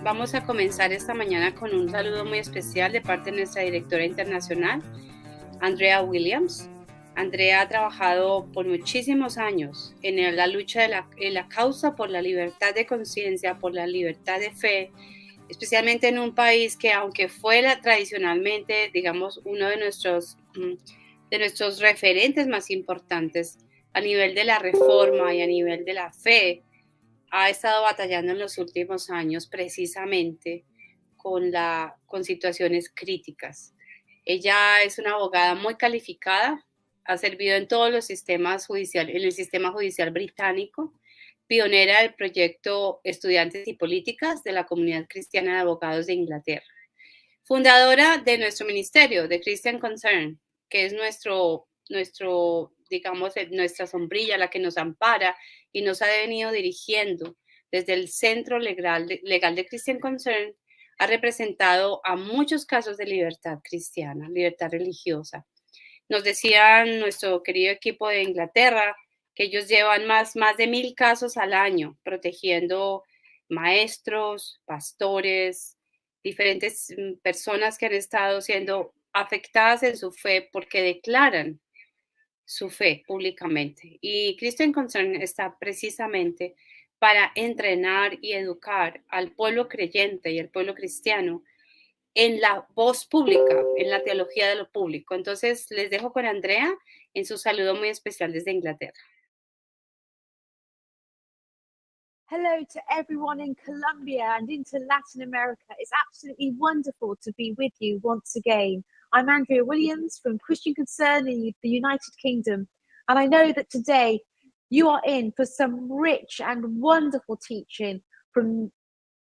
Vamos a comenzar esta mañana con un saludo muy especial de parte de nuestra directora internacional, Andrea Williams. Andrea ha trabajado por muchísimos años en la lucha en la causa por la libertad de conciencia, por la libertad de fe, especialmente en un país que, aunque fuera tradicionalmente, digamos, uno de nuestros referentes más importantes a nivel de la reforma y a nivel de la fe, ha estado batallando en los últimos años precisamente con situaciones críticas. Ella es una abogada muy calificada, ha servido en todos los sistemas judiciales, en el sistema judicial británico, pionera del proyecto Estudiantes y Políticas de la Comunidad Cristiana de Abogados de Inglaterra, fundadora de nuestro ministerio, de Christian Concern, que es digamos, nuestra sombrilla, la que nos ampara y nos ha venido dirigiendo desde el Centro Legal de Christian Concern. Ha representado a muchos casos de libertad cristiana, libertad religiosa. Nos decían nuestro querido equipo de Inglaterra que ellos llevan más de 1,000 casos al año protegiendo maestros, pastores, diferentes personas que han estado siendo afectadas en su fe porque declaran su fe públicamente. Y Christian Concern está precisamente para entrenar y educar al pueblo creyente y al pueblo cristiano en la voz pública, en la teología de lo público. Entonces, les dejo con Andrea en su saludo muy especial desde Inglaterra. Hello to everyone in Colombia and into Latin America. It's absolutely wonderful to be with you once again. I'm Andrea Williams from Christian Concern in the United Kingdom, and I know that today you are in for some rich and wonderful teaching from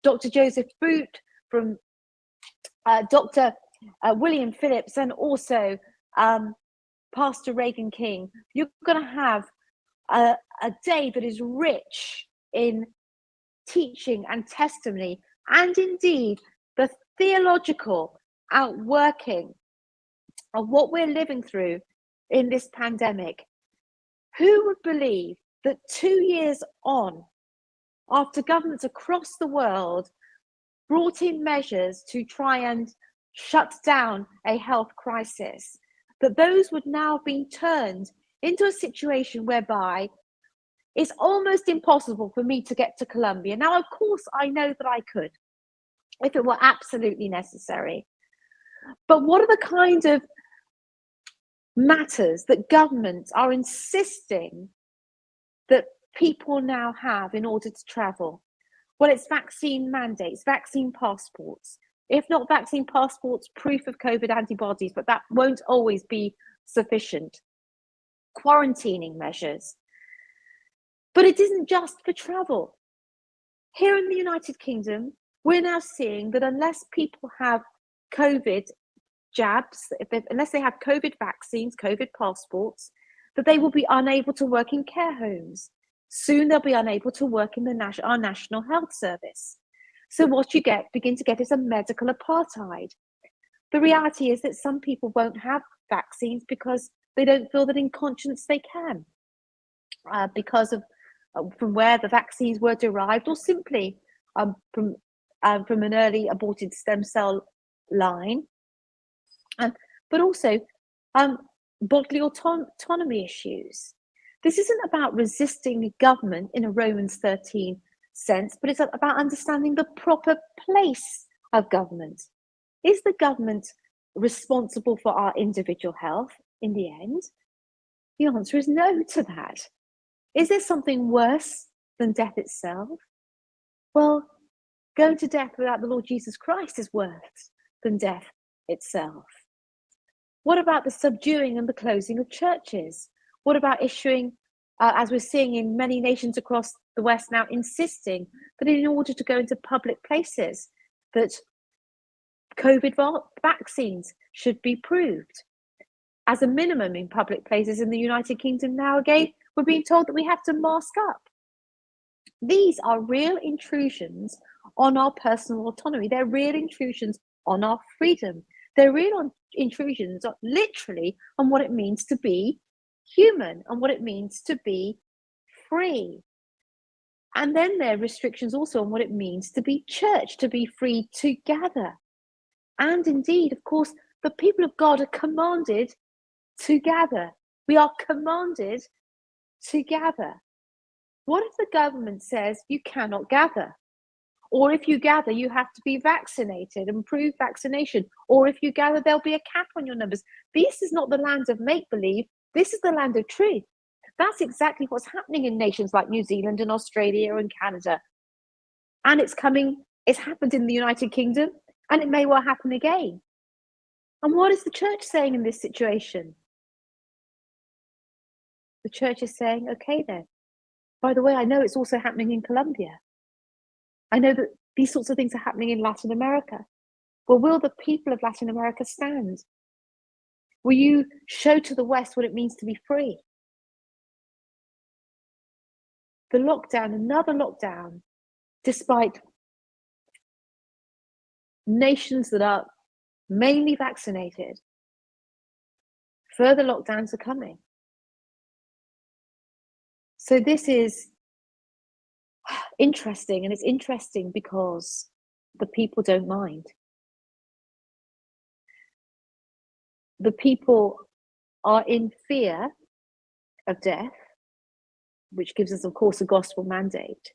Dr. Joseph Boot, from Dr. William Phillips, and also Pastor Reagan King. You're going to have a day that is rich in teaching and testimony, and indeed the theological outworking of what we're living through in this pandemic. Who would believe that 2 years on, after governments across the world brought in measures to try and shut down a health crisis, that those would now be turned into a situation whereby it's almost impossible for me to get to Colombia. Now, of course, I know that I could if it were absolutely necessary. But what are the kind of matters that governments are insisting that people now have in order to travel? Well, it's vaccine mandates, vaccine passports. If not vaccine passports, proof of COVID antibodies, but that won't always be sufficient. Quarantining measures. But it isn't just for travel. Here in the United Kingdom, we're now seeing that unless people have COVID jabs, unless they have COVID vaccines, COVID passports, that they will be unable to work in care homes. Soon they'll be unable to work in our National Health Service. So what you begin to get is a medical apartheid. The reality is that some people won't have vaccines because they don't feel that in conscience they can, because of from where the vaccines were derived, or simply from an early aborted stem cell line, but also bodily autonomy issues. This isn't about resisting government in a Romans 13 sense, but it's about understanding the proper place of government. Is the government responsible for our individual health in the end? The answer is no to that. Is there something worse than death itself? Well, going to death without the Lord Jesus Christ is worse than death itself. What about the subduing and the closing of churches? What about issuing, as we're seeing in many nations across the West now, insisting that in order to go into public places, that COVID vaccines should be proved? As a minimum in public places in the United Kingdom now, again, we're being told that we have to mask up. These are real intrusions on our personal autonomy. They're real intrusions on our freedom. They're real intrusions, literally, on what it means to be human and what it means to be free. And then there are restrictions also on what it means to be church, to be free to gather. And indeed, of course, the people of God are commanded to gather. We are commanded to gather. What if the government says you cannot gather? Or if you gather, you have to be vaccinated and prove vaccination. Or if you gather, there'll be a cap on your numbers. This is not the land of make-believe. This is the land of truth. That's exactly what's happening in nations like New Zealand and Australia and Canada. And it's happened in the United Kingdom, and it may well happen again. And what is the church saying in this situation? The church is saying, okay then. By the way, I know it's also happening in Colombia. I know that these sorts of things are happening in Latin America. Well, will the people of Latin America stand? Will you show to the West what it means to be free? The lockdown, another lockdown, despite nations that are mainly vaccinated, further lockdowns are coming. So this is interesting, and it's interesting because the people don't mind. The people are in fear of death, which gives us, of course, a gospel mandate,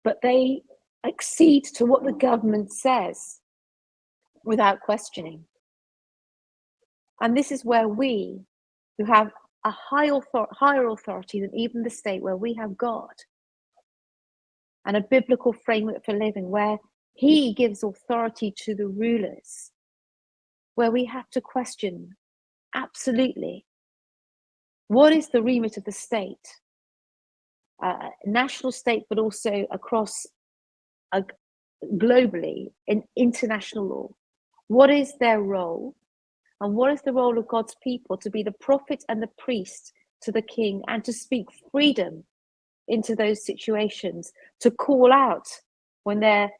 but they accede to what the government says without questioning. And this is where we, who have a higher authority than even the state, where we have God and a biblical framework for living, where he gives authority to the rulers, where we have to question absolutely what is the remit of the state, national state, but also across globally in international law. What is their role? And what is the role of God's people to be the prophet and the priest to the king, and to speak freedom into those situations, to call out when there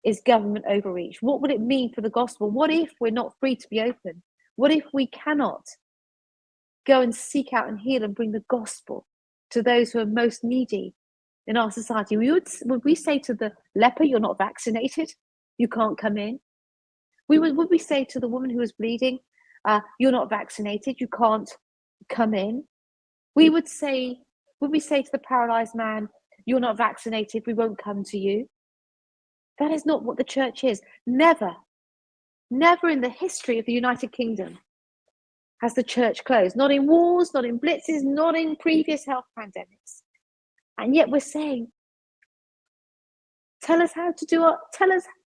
is government overreach? What would it mean for the gospel? What if we're not free to be open? What if we cannot go and seek out and heal and bring the gospel to those who are most needy in our society? Would we say to the leper, you're not vaccinated, you can't come in? Would we say to the woman who was bleeding, you're not vaccinated, you can't come in? Would we say to the paralyzed man, you're not vaccinated, we won't come to you? That is not what the church is. Never in the history of the United Kingdom has the church closed. Not in wars, not in blitzes, not in previous health pandemics. And yet we're saying, tell us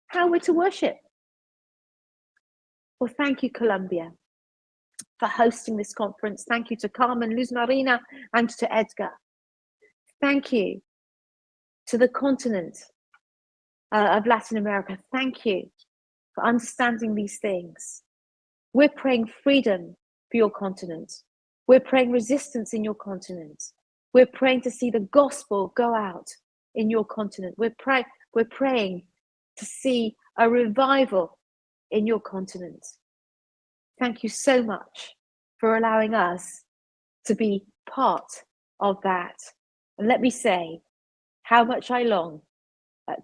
how we're to worship. Well, thank you, Colombia, for hosting this conference. Thank you to Carmen, Luz Marina, and to Edgar. Thank you to the continent of Latin America. Thank you for understanding these things. We're praying freedom for your continent. We're praying resistance in your continent. We're praying to see the gospel go out in your continent. We're praying to see a revival in your continent. Thank you so much for allowing us to be part of that. And let me say how much I long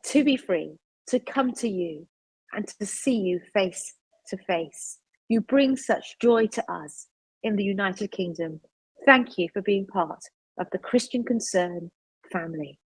to be free, to come to you and to see you face to face. You bring such joy to us in the United Kingdom. Thank you for being part of the Christian Concern family.